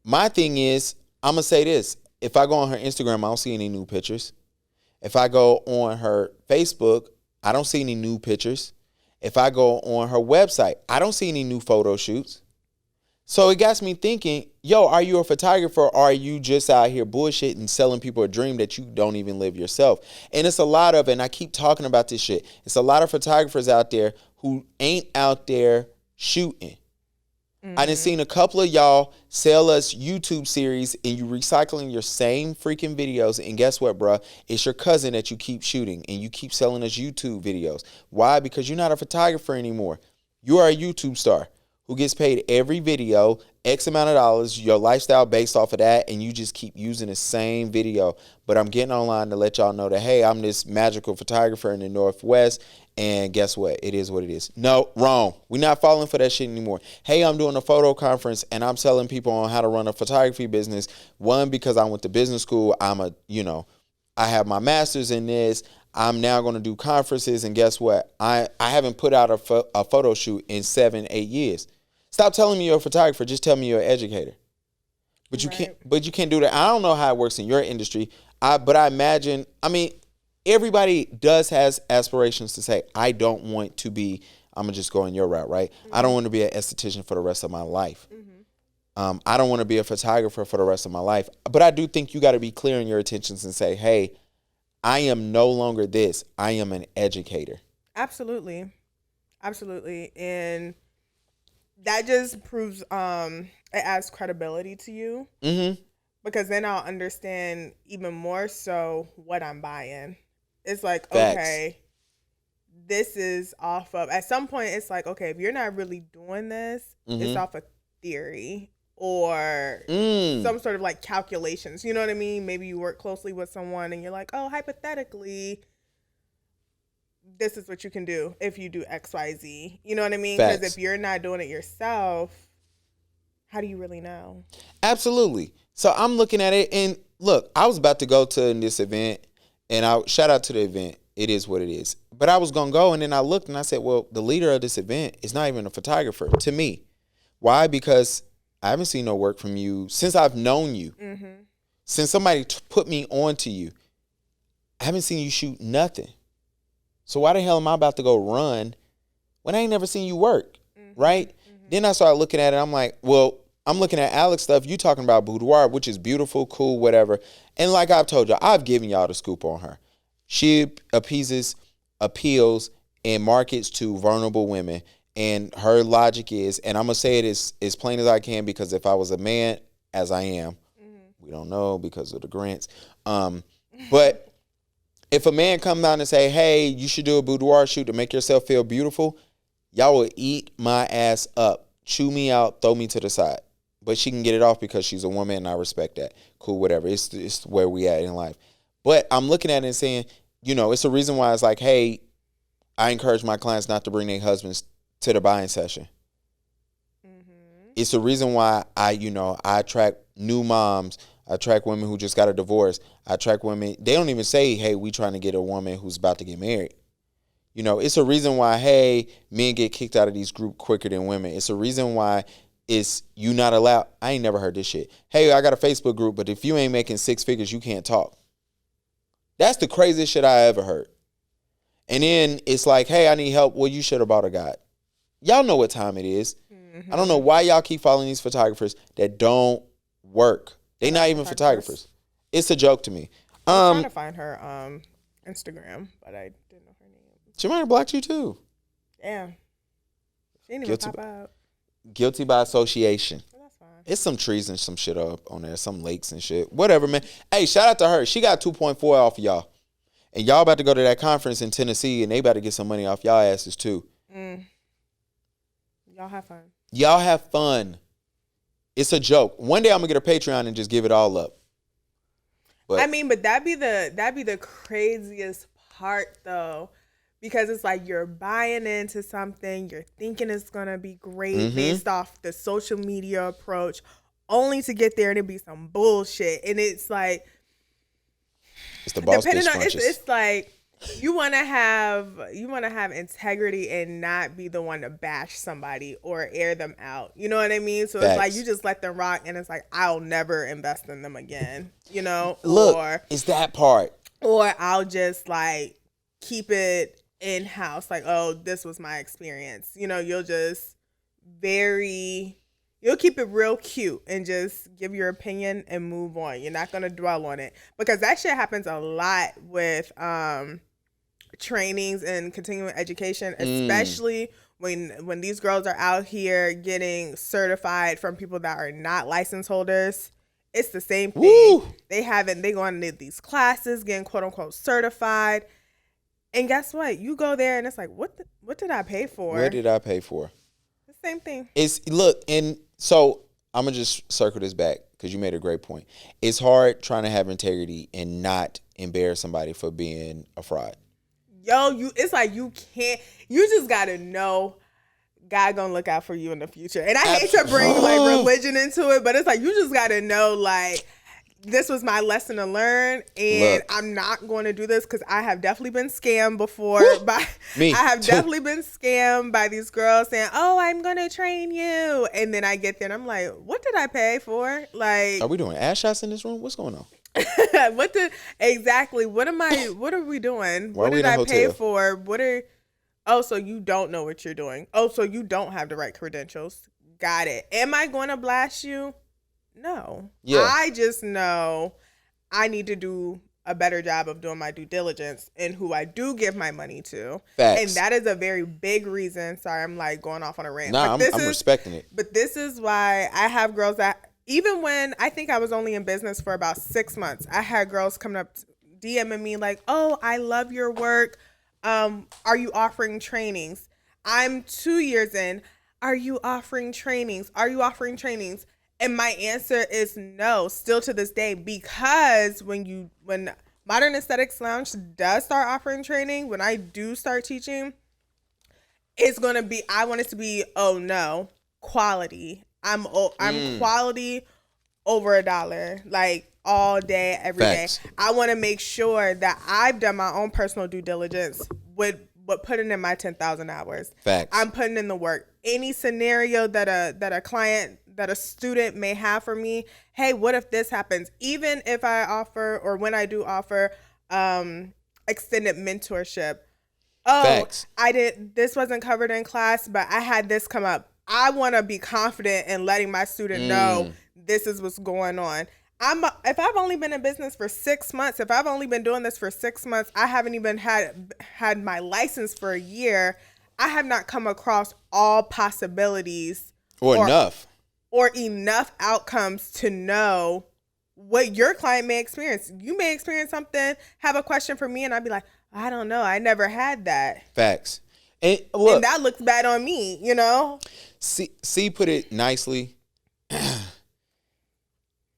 my thing is, I'm going to say this. If I go on her Instagram, I don't see any new pictures. If I go on her Facebook, I don't see any new pictures. If I go on her website, I don't see any new photo shoots. So it got me thinking, yo, are you a photographer or are you just out here bullshitting, selling people a dream that you don't even live yourself? And it's a lot of, and I keep talking about this shit, it's a lot of photographers out there who ain't out there shooting. I done seen a couple of y'all sell us YouTube series and you recycling your same freaking videos. And guess what, bruh? It's your cousin that you keep shooting and you keep selling us YouTube videos. Why? Because you're not a photographer anymore. You are a YouTube star who gets paid every video X amount of dollars, your lifestyle based off of that, and you just keep using the same video. But I'm getting online to let y'all know that, hey, I'm this magical photographer in the Northwest, and guess what? It is what it is. No, wrong. We're not falling for that shit anymore. Hey, I'm doing a photo conference, and I'm telling people on how to run a photography business. One, because I went to business school. I have my master's in this. I'm now going to do conferences, and guess what? I haven't put out a photo shoot in 7-8 years. Stop telling me you're a photographer. Just tell me you're an educator. But you can't. But you can't do that. I don't know how it works in your industry. But I imagine. I mean, everybody has aspirations to say, I don't want to be. I'm gonna just go in your route, right? I don't want to be an esthetician for the rest of my life. I don't want to be a photographer for the rest of my life. But I do think you got to be clear in your intentions and say, hey, I am no longer this. I am an educator. Absolutely. And that just proves it adds credibility to you. Because then I'll understand even more so what I'm buying. It's like, Facts. okay, this is off of, at some point it's like, okay, if you're not really doing this, it's off of theory or some sort of like calculations. You know what I mean? Maybe you work closely with someone and you're like, oh, hypothetically, this is what you can do if you do X, Y, Z. You know what I mean? Because if you're not doing it yourself, how do you really know? Absolutely. So I'm looking at it, and look, I was about to go to this event, and I shout out to the event. It is what it is. But I was going to go, and then I looked, and I said, well, the leader of this event is not even a photographer to me. Why? Because I haven't seen no work from you since I've known you. Since somebody put me on to you, I haven't seen you shoot nothing. So why the hell am I about to go run when I ain't never seen you work, right? Then I started looking at it. I'm like, well, I'm looking at Alex stuff. You talking about Boudoir, which is beautiful, cool, whatever. And like I've told you, I've given y'all the scoop on her. She appeals, and markets to vulnerable women. And her logic is, and I'm going to say it as plain as I can, because if I was a man, as I am, we don't know because of the grants. But if a man come down and say, hey, you should do a boudoir shoot to make yourself feel beautiful, y'all will eat my ass up, chew me out, throw me to the side. But she can get it off because she's a woman, and I respect that. Cool, whatever. It's where we at in life. But I'm looking at it and saying, it's a reason why it's like, hey, I encourage my clients not to bring their husbands to the buying session. It's a reason why I attract new moms. I attract women who just got a divorce. I attract women. They don't even say, hey, we trying to get a woman who's about to get married. It's a reason why, hey, men get kicked out of these groups quicker than women. It's a reason why it's you not allowed. I ain't never heard this shit. Hey, I got a Facebook group, but if you ain't making 6 figures, you can't talk. That's the craziest shit I ever heard. And then it's like, hey, I need help. Well, you should have brought a guide. Y'all know what time it is. Mm-hmm. I don't know why y'all keep following these photographers that don't work. They not even photographers. It's a joke to me. I'm trying to find her Instagram, but I didn't know her name. She might have blocked you too. Damn. She didn't even pop out. Guilty by association. Well, that's fine. It's some trees and some shit up on there, some lakes and shit. Whatever, man. Hey, shout out to her. She got 2.4 off of y'all. And y'all about to go to that conference in Tennessee, and they about to get some money off y'all asses too. Y'all have fun. Y'all have fun. It's a joke. One day I'm gonna get a Patreon and just give it all up. But I mean, but that'd be the craziest part though, because it's like you're buying into something, you're thinking it's gonna be great based off the social media approach, only to get there and it be some bullshit. And it's like, it's the boss bitch punches. It's like you want to have integrity and not be the one to bash somebody or air them out. You know what I mean? So it's like you just let them rock, and it's like I'll never invest in them again. You know? Look, or it's that part. Or I'll just like keep it in house. Like, oh, this was my experience. You know, you'll keep it real cute and just give your opinion and move on. You're not gonna dwell on it, because that shit happens a lot with trainings and continuing education, especially when these girls are out here getting certified from people that are not license holders. It's the same thing. Woo! They go on these classes, getting quote unquote certified, and guess what? You go there and it's like, what did I pay for? What did I pay for? The same thing. And so I'm gonna just circle this back because you made a great point. It's hard trying to have integrity and not embarrass somebody for being a fraud. Yo, it's like you just gotta know God gonna look out for you in the future. And I hate to bring like religion into it, but it's like you just gotta know like this was my lesson to learn, and I'm not going to do this because I have definitely been scammed before. Definitely been scammed by these girls saying, "Oh, I'm gonna train you," and then I get there and I'm like, "What did I pay for?" Like, are we doing ass shots in this room? What's going on? What are we doing? What did I pay for? So you don't know what you're doing. Oh, so you don't have the right credentials. Got it. Am I going to blast you? No. Yeah. I just know I need to do a better job of doing my due diligence in who I do give my money to. Facts. And that is a very big reason. Sorry, I'm like going off on a rant. Nah, I'm respecting it. But this is why I have girls that, even when I think I was only in business for about 6 months, I had girls coming up DMing me like, "Oh, I love your work. Are you offering trainings?" I'm 2 years in. Are you offering trainings? Are you offering trainings? And my answer is no, still to this day, because when Modern Aesthetics Lounge does start offering training, when I do start teaching, it's gonna be, I want it to be, oh no, quality. I'm quality over $1, like all day, every Facts. day. I want to make sure that I've done my own personal due diligence with putting in my 10,000 hours. Facts. I'm putting in the work. Any scenario that a client, that a student may have for me, hey, what if this happens? Even if I offer, or when I do offer, extended mentorship. Oh, Facts. This wasn't covered in class, but I had this come up. I want to be confident in letting my student know this is what's going on. If I've only been in business for 6 months, if I've only been doing this for 6 months, I haven't even had my license for a year. I have not come across all possibilities or enough outcomes to know what your client may experience. You may experience something, have a question for me, and I'd be like, I don't know. I never had that. Facts. And that looks bad on me, you know? See, put it nicely.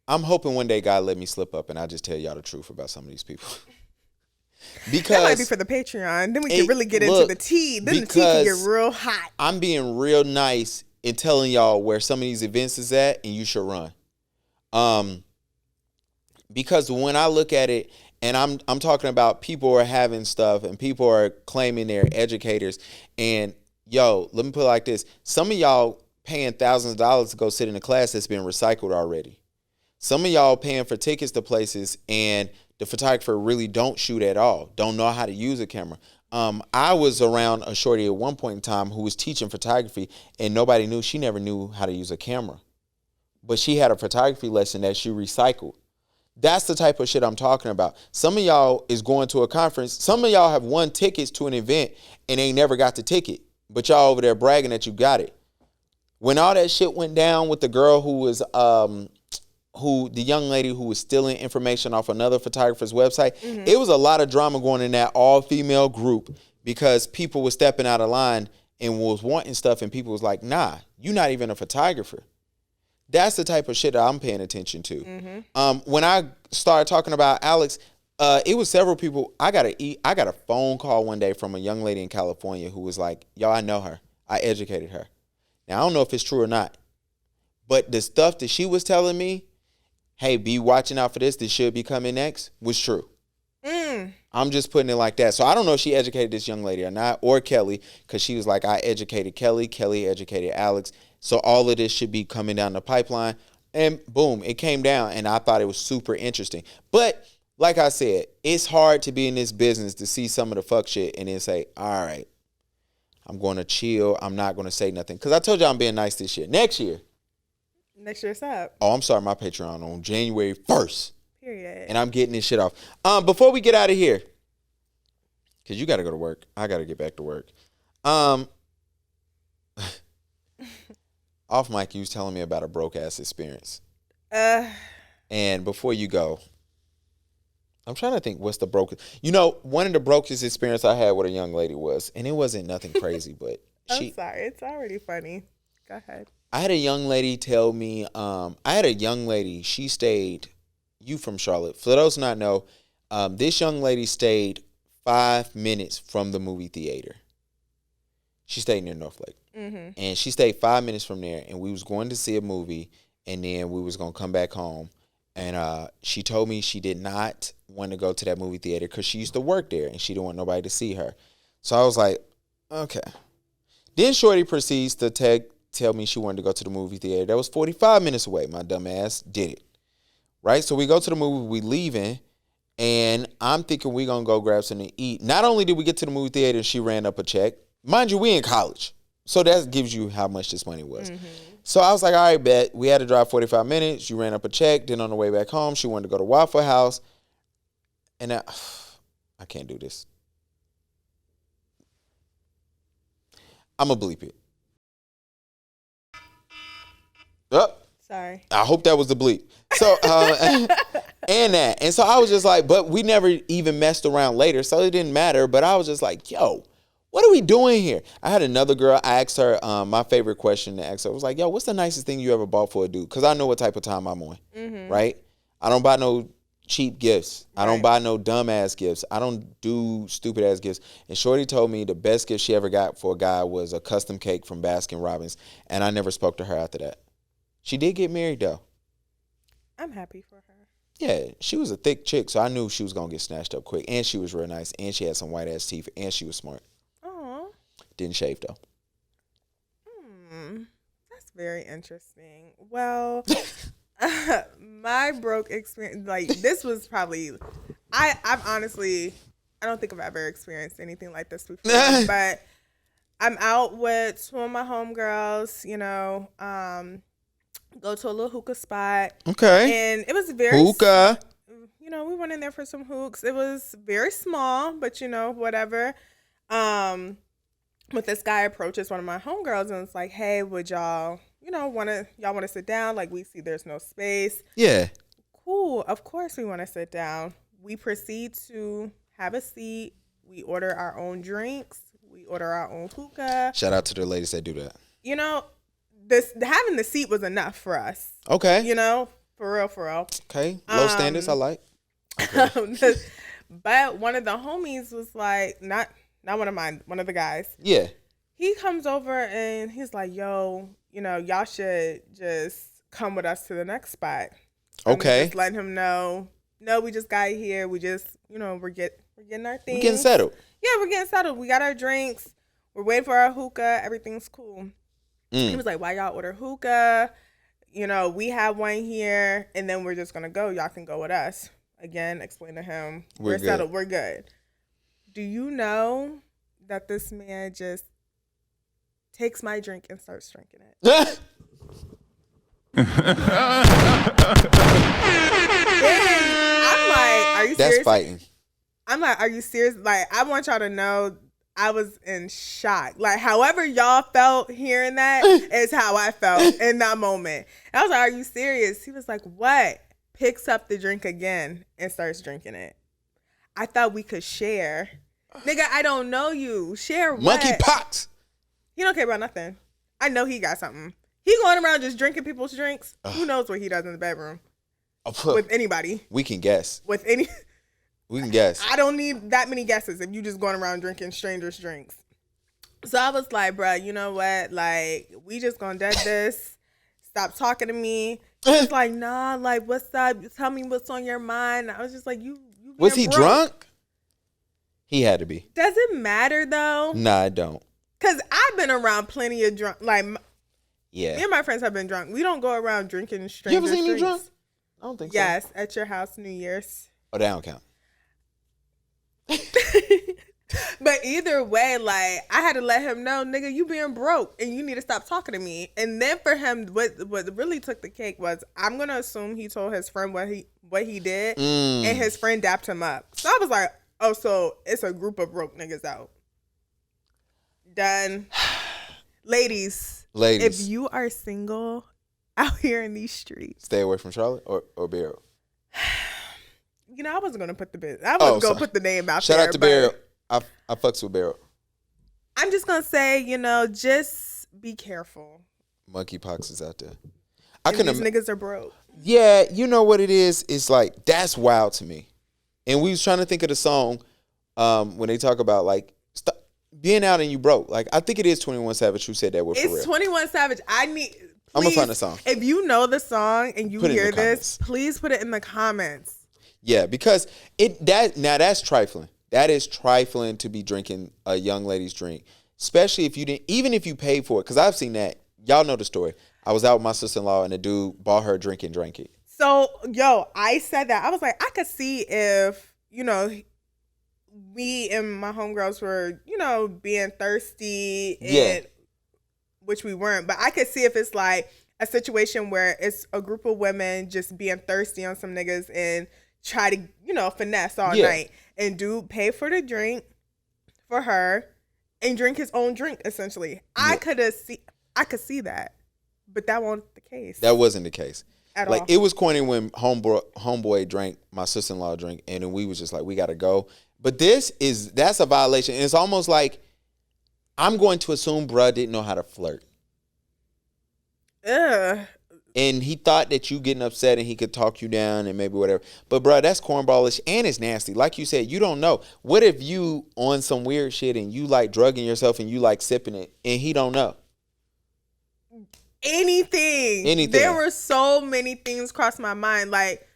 I'm hoping one day God let me slip up and I just tell y'all the truth about some of these people. Because that might be for the Patreon. Then we can really get into the tea. Then the tea can get real hot. I'm being real nice in telling y'all where some of these events is at, and you should run. Because when I look at it, and I'm talking about people are having stuff and people are claiming they're educators, and yo, let me put it like this. Some of y'all paying thousands of dollars to go sit in a class that's been recycled already. Some of y'all paying for tickets to places and the photographer really don't shoot at all, don't know how to use a camera. I was around a shorty at one point in time who was teaching photography, and nobody knew. She never knew how to use a camera. But she had a photography lesson that she recycled. That's the type of shit I'm talking about. Some of y'all is going to a conference. Some of y'all have won tickets to an event and ain't never got the ticket. But y'all over there bragging that you got it. When all that shit went down with the girl who was, the young lady who was stealing information off another photographer's website, it was a lot of drama going in that all-female group because people were stepping out of line and was wanting stuff, and people was like, nah, you're not even a photographer. That's the type of shit that I'm paying attention to. When I started talking about Alex, it was several people. I got a phone call one day from a young lady in California who was like, yo, I know her. I educated her. Now, I don't know if it's true or not, but the stuff that she was telling me, hey, be watching out for this should be coming next, was true. I'm just putting it like that. So I don't know if she educated this young lady or not, or Kelly, because she was like, I educated Kelly, Kelly educated Alex. So all of this should be coming down the pipeline. And boom, it came down, and I thought it was super interesting. But like I said, it's hard to be in this business to see some of the fuck shit and then say, all right, I'm going to chill. I'm not going to say nothing. Because I told you I'm being nice this year. Next year's up. Oh, I'm sorry, my Patreon on January 1st. Period. And I'm getting this shit off. Before we get out of here, because you got to go to work. I got to get back to work. Off mic, you was telling me about a broke-ass experience. And before you go, I'm trying to think what's the brokest. One of the brokest experience I had with a young lady was, and it wasn't nothing crazy, but I'm sorry. It's already funny. Go ahead. I had a young lady tell me, she stayed, you from Charlotte. For those who not know, this young lady stayed 5 minutes from the movie theater. She stayed near Northlake. And she stayed 5 minutes from there, and we was going to see a movie, and then we was going to come back home. And she told me she did not want to go to that movie theater because she used to work there, and she didn't want nobody to see her. So I was like, okay. Then Shorty proceeds to tell me she wanted to go to the movie theater. That was 45 minutes away. My dumb ass did it. Right? So we go to the movie, we leaving, and I'm thinking we going to go grab something to eat. Not only did we get to the movie theater, she ran up a check. Mind you, we in college. So that gives you how much this money was. So I was like, all right, bet. We had to drive 45 minutes. She ran up a check. Then on the way back home, she wanted to go to Waffle House. And I can't do this. I'm going to bleep it. Oh, sorry. I hope that was the bleep. So, and that. And so I was just like, but we never even messed around later. So it didn't matter. But I was just like, yo, what are we doing here? I had another girl. I asked her, my favorite question to ask her was like, yo, what's the nicest thing you ever bought for a dude? Because I know what type of time I'm on, right? I don't buy no cheap gifts. I don't buy no dumb-ass gifts. I don't do stupid-ass gifts. And Shorty told me the best gift she ever got for a guy was a custom cake from Baskin Robbins, and I never spoke to her after that. She did get married, though. I'm happy for her. Yeah, she was a thick chick, so I knew she was going to get snatched up quick, and she was real nice, and she had some white-ass teeth, and she was smart. Didn't shave though. That's very interesting. Well, my broke experience, like this was probably, I've honestly, I don't think I've ever experienced anything like this before. But I'm out with two of my homegirls, go to a little hookah spot. Okay. And it was very hookah. We went in there for some hooks. It was very small, but whatever. With this guy approaches one of my homegirls and it's like, hey, would y'all want to sit down? Like, we see there's no space. Yeah. Cool. Of course we want to sit down. We proceed to have a seat. We order our own drinks. We order our own hookah. Shout out to the ladies that do that. Having the seat was enough for us. Okay. For real. Okay. Low standards, I like. Okay. But one of the homies was like, not one of mine, one of the guys. Yeah. He comes over and he's like, yo, y'all should just come with us to the next spot. Okay. Just letting him know, no, we just got here. We just, we're getting our things. We're getting settled. Yeah, we're getting settled. We got our drinks. We're waiting for our hookah. Everything's cool. He was like, why y'all order hookah? We have one here, and then we're just going to go. Y'all can go with us. again, explain to him. We're settled. We're good. Do you know that this man just takes my drink and starts drinking it? Then I'm like, are you serious? That's fighting. I'm like, are you serious? Like, I want y'all to know I was in shock. Like, however y'all felt hearing that is how I felt in that moment. And I was like, are you serious? He was like, what? Picks up the drink again and starts drinking it. I thought we could share. Nigga, I don't know you. Share what? Monkey pox. He don't care about nothing. I know he got something. He going around just drinking people's drinks. Who knows what he does in the bedroom? With anybody. We can guess. With any... We can guess. I don't need that many guesses if you just going around drinking strangers' drinks. So I was like, bruh, you know what? Like, we just gonna dead this. Stop talking to me. He's like, nah, like, what's up? Tell me what's on your mind. I was just like, you was he broke. Drunk? He had to be. Does it matter, though? Nah, I don't. Because I've been around plenty of drunk. Like, yeah. Me and my friends have been drunk. We don't go around drinking strangers' You ever seen drinks. me drunk? I don't think so. Yes, at your house, New Year's. Oh, that don't count. But either way, like, I had to let him know, nigga, you being broke and you need to stop talking to me. And then for him, what really took the cake was, I'm gonna assume he told his friend what he did, and his friend dapped him up. So I was like, oh, so it's a group of broke niggas out. Done. Ladies, if you are single out here in these streets, stay away from Charlotte or Barrow. You know, I wasn't gonna put put the name out Shout there. Shout out to Barrow. I fucks with Barrow. I'm just gonna say, you know, just be careful. Monkeypox is out there. These niggas are broke. Yeah, you know what it is? It's like, that's wild to me. And we was trying to think of the song when they talk about like being out and you broke. Like, I think it is 21 Savage who said that word for real. It's 21 Savage. I'm gonna find the song. If you know the song and you hear this, please put it in the comments. Yeah, because that's trifling. That is trifling to be drinking a young lady's drink, especially if you didn't, even if you paid for it. Because I've seen that. Y'all know the story. I was out with my sister-in-law and the dude bought her a drink and drank it. So, I said that. I was like, I could see if, you know, we and my homegirls were, you know, being thirsty, which we weren't. But I could see if it's like a situation where it's a group of women just being thirsty on some niggas and try to, you know, finesse all night. And dude pay for the drink for her and drink his own drink, essentially. Yeah. I could see that. But that wasn't the case. That wasn't the case. At all. It was corny when homeboy drank my sister-in-law drink, and then we was just like, we gotta go. But that's a violation. And it's almost like, I'm going to assume bruh didn't know how to flirt. Ugh. And he thought that you getting upset and he could talk you down and maybe whatever. But, bro, that's cornballish and it's nasty. Like you said, you don't know. What if you on some weird shit and you like drugging yourself and you like sipping it and he don't know? Anything. There were so many things cross my mind. Like,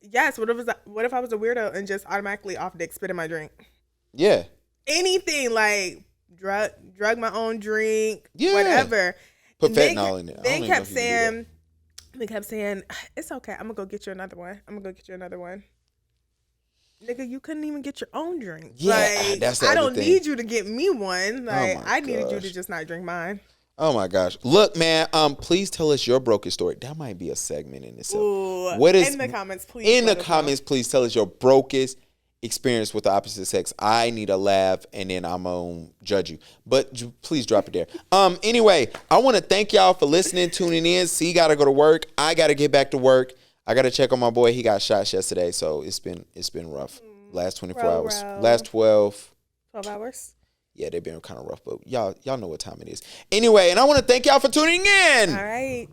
yes, what if I was a weirdo and just automatically off dick spit in my drink? Yeah. Anything, like drug my own drink, whatever. Put fentanyl in there. They kept saying, it's okay. I'm going to go get you another one. Nigga, you couldn't even get your own drink. Yeah, like, that's the I other don't thing. need you to get me one. Like, I needed you gosh. to just not drink mine. Oh my gosh. Look, man, please tell us your brokest story. That might be a segment in itself. Ooh, in the comments, please. In the comments, please tell us your brokest experience with the opposite sex. I need a laugh and then I'm gonna judge you, but please drop it there. Anyway, I want to thank y'all for listening, tuning in. C gotta go to work. I gotta get back to work. I gotta check on my boy. He got shot yesterday, so it's been rough. Last 24 hours. Last 12 hours. Yeah, they've been kind of rough, but y'all know what time it is. Anyway, and I want to thank y'all for tuning in. All right.